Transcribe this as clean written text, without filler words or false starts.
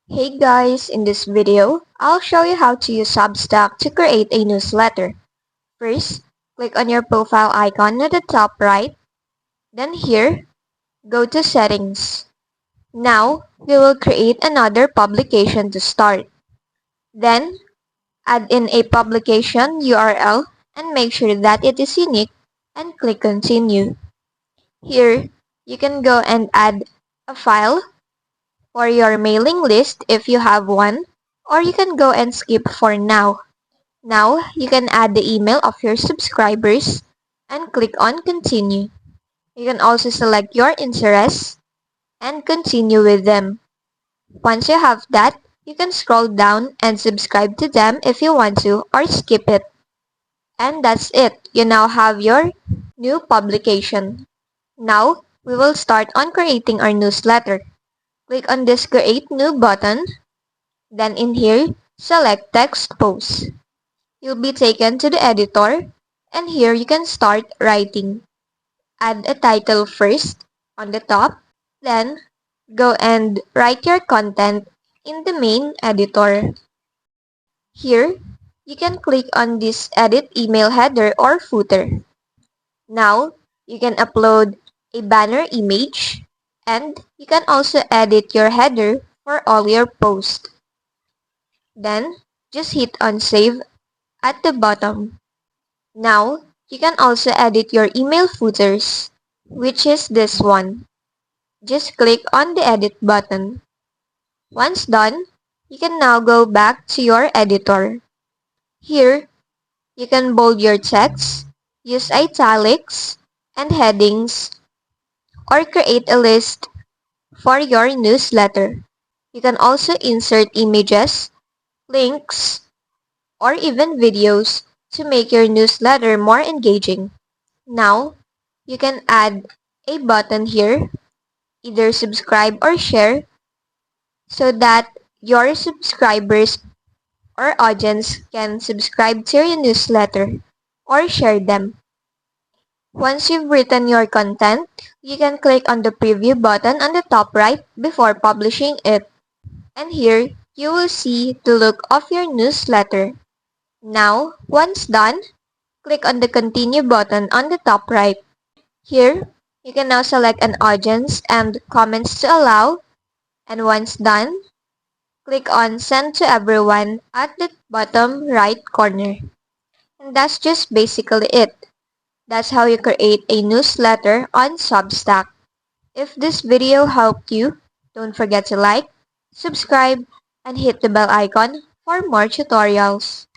Hey guys, in this video, I'll show you how to use Substack to create a newsletter. First, click on your profile icon at the top right. Then here, go to Settings. Now, we will create another publication to start. Then, add in a publication URL and make sure that it is unique and click Continue. Here, you can go and add a file for your mailing list if you have one, or you can go and skip for now. Now, you can add the email of your subscribers and click on Continue. You can also select your interests and continue with them. Once you have that, you can scroll down and subscribe to them if you want to or skip it. And that's it. You now have your new publication. Now, we will start on creating our newsletter. Click on this Create New button. Then in here, select Text Post. You'll be taken to the editor, and here you can start writing. Add a title first on the top, then go and write your content in the main editor. Here, you can click on this Edit Email Header or Footer. Now, you can upload a banner image, and you can also edit your header for all your posts. Then, just hit on Save at the bottom. Now, you can also edit your email footers, which is this one. Just click on the Edit button. Once done, you can now go back to your editor. Here, you can bold your text, use italics and headings, or create a list for your newsletter. You can also insert images, links, or even videos to make your newsletter more engaging. Now, you can add a button here, either subscribe or share, so that your subscribers or audience can subscribe to your newsletter or share them. Once you've written your content, you can click on the preview button on the top right before publishing it. And here, you will see the look of your newsletter. Now, once done, click on the Continue button on the top right. Here, you can now select an audience and comments to allow, and once done, click on Send to Everyone at the bottom right corner. And that's just basically it. That's how you create a newsletter on Substack. If this video helped you, don't forget to like, subscribe, and hit the bell icon for more tutorials.